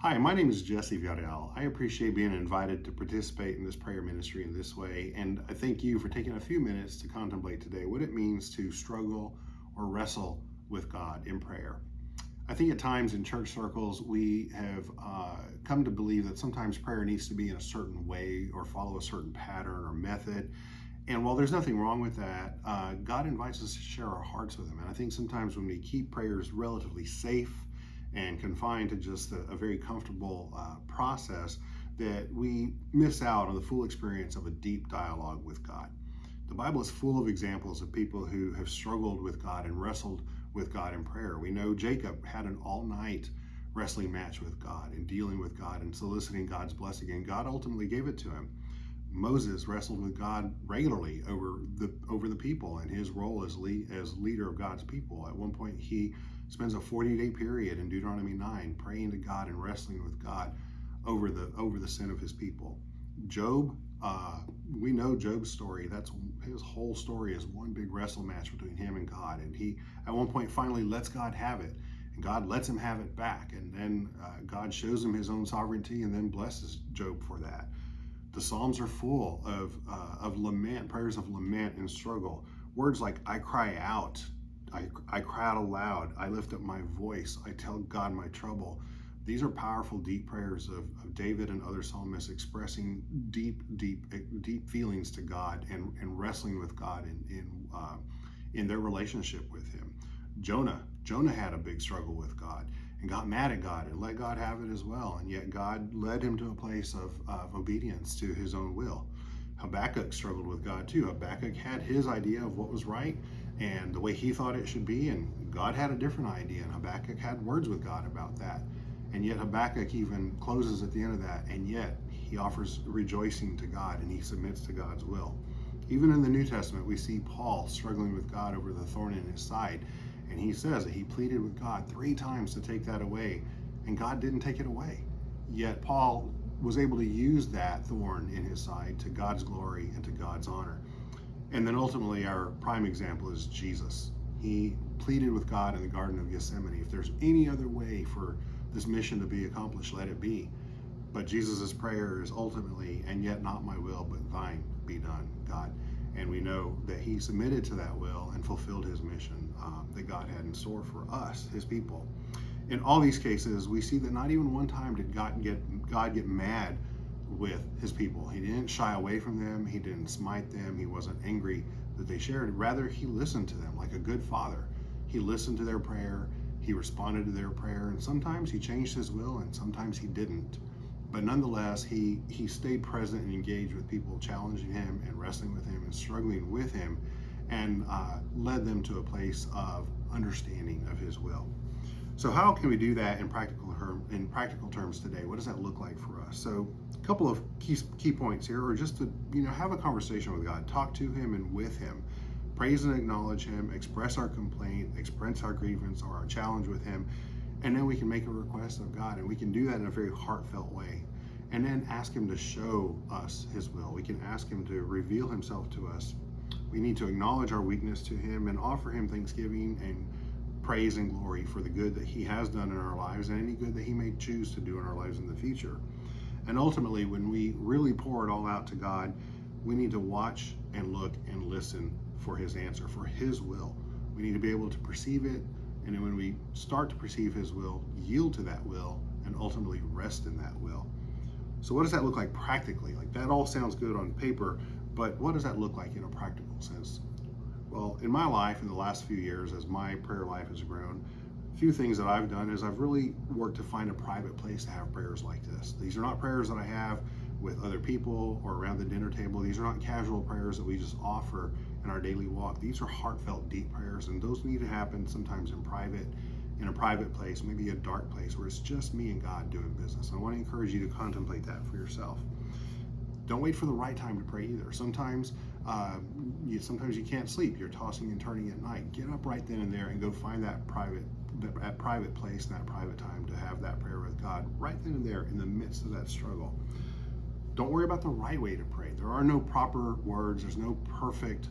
Hi, my name is Jesse Villarreal. I appreciate being invited to participate in this prayer ministry in this way, and I thank you for taking a few minutes to contemplate today what it means to struggle or wrestle with God in prayer. I think at times in church circles we have come to believe that sometimes prayer needs to be in a certain way or follow a certain pattern or method. And while there's nothing wrong with that, God invites us to share our hearts with Him. And I think sometimes when we keep prayers relatively safe and confined to just a very comfortable process, that we miss out on the full experience of a deep dialogue with God. The Bible is full of examples of people who have struggled with God and wrestled with God in prayer. We know Jacob had an all-night wrestling match with God and dealing with God and soliciting God's blessing, and God ultimately gave it to him. Moses wrestled with God regularly over the people and his role as leader of God's people. At one point, he spends a 40-day period in Deuteronomy 9 praying to God and wrestling with God over the sin of his people. Job, we know Job's story. That's his whole story is one big wrestle match between him and God. And he, at one point, finally lets God have it, and God lets him have it back. And then God shows him His own sovereignty, and then blesses Job for that. The Psalms are full of lament, prayers of lament and struggle. Words like "I cry out," I cry out aloud, "I lift up my voice," "I tell God my trouble." These are powerful, deep prayers of David and other psalmists expressing deep feelings to God and wrestling with God in their relationship with Him. Jonah had a big struggle with God and got mad at God and let God have it as well. And yet God led him to a place of obedience to His own will. Habakkuk struggled with God too. Habakkuk had his idea of what was right and the way he thought it should be, and God had a different idea, and Habakkuk had words with God about that. And yet Habakkuk even closes at the end of that, and yet he offers rejoicing to God and he submits to God's will. Even in the New Testament, we see Paul struggling with God over the thorn in his side, and he says that he pleaded with God 3 times to take that away, and God didn't take it away. Yet Paul was able to use that thorn in his side to God's glory and to God's honor. And then ultimately, our prime example is Jesus. He pleaded with God in the Garden of Gethsemane, if there's any other way for this mission to be accomplished, let it be. But Jesus' prayer is ultimately, "And yet not my will, but thine be done, God." And we know that he submitted to that will and fulfilled his mission that God had in store for us, His people. In all these cases, we see that not even one time did God get mad with His people. He didn't shy away from them. He didn't smite them. He wasn't angry that they shared. Rather, He listened to them like a good father. He listened to their prayer. He responded to their prayer. And sometimes He changed His will, and sometimes He didn't. But nonetheless, he stayed present and engaged with people, challenging Him and wrestling with Him and struggling with Him, and led them to a place of understanding of His will. So how can we do that in practical terms today? What does that look like for us? So a couple of key points here are just to have a conversation with God, talk to Him and with Him, praise and acknowledge Him, express our complaint, express our grievance or our challenge with Him, and then we can make a request of God, and we can do that in a very heartfelt way. And then ask Him to show us His will. We can ask Him to reveal Himself to us. We need to acknowledge our weakness to Him and offer Him thanksgiving and praise and glory for the good that He has done in our lives and any good that He may choose to do in our lives in the future. And ultimately, when we really pour it all out to God, we need to watch and look and listen for His answer, for His will. We need to be able to perceive it, and then when we start to perceive His will, yield to that will, and ultimately rest in that will. So what does that look like practically? Like, that all sounds good on paper, but what does that look like in a practical sense? Well, in my life, in the last few years, as my prayer life has grown, a few things that I've done is I've really worked to find a private place to have prayers like this. These are not prayers that I have with other people or around the dinner table. These are not casual prayers that we just offer in our daily walk. These are heartfelt, deep prayers, and those need to happen sometimes in a private place, maybe a dark place where it's just me and God doing business. I want to encourage you to contemplate that for yourself. Don't wait for the right time to pray either. Sometimes you can't sleep. You're tossing and turning at night. Get up right then and there and go find that private place, that private time to have that prayer with God right then and there in the midst of that struggle. Don't worry about the right way to pray. There are no proper words. There's no perfect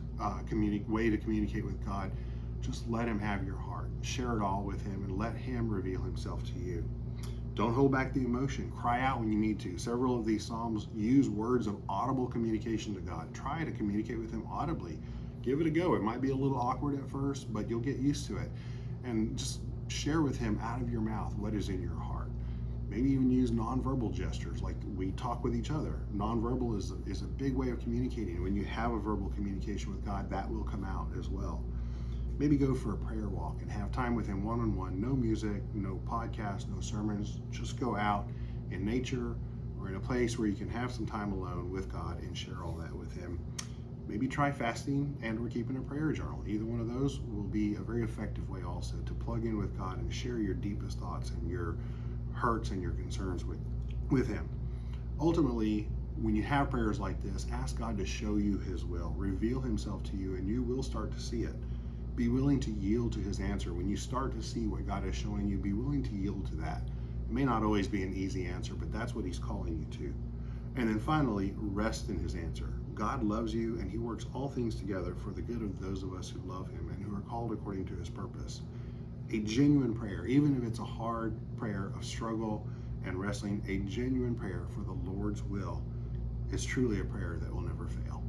way to communicate with God. Just let Him have your heart. Share it all with Him and let Him reveal Himself to you. Don't hold back the emotion. Cry out when you need to. Several of these Psalms use words of audible communication to God. Try to communicate with Him audibly. Give it a go. It might be a little awkward at first, but you'll get used to it. And just share with Him out of your mouth what is in your heart. Maybe even use nonverbal gestures like we talk with each other. Nonverbal is a big way of communicating. When you have a verbal communication with God, that will come out as well. Maybe go for a prayer walk and have time with Him one-on-one. No music, no podcasts, no sermons. Just go out in nature or in a place where you can have some time alone with God and share all that with Him. Maybe try fasting and or keeping a prayer journal. Either one of those will be a very effective way also to plug in with God and share your deepest thoughts and your hurts and your concerns with Him. Ultimately, when you have prayers like this, ask God to show you His will, reveal Himself to you, and you will start to see it. Be willing to yield to His answer. When you start to see what God is showing you, be willing to yield to that. It may not always be an easy answer, but that's what He's calling you to. And then finally, rest in His answer. God loves you, and He works all things together for the good of those of us who love Him and who are called according to His purpose. A genuine prayer, even if it's a hard prayer of struggle and wrestling, a genuine prayer for the Lord's will is truly a prayer that will never fail.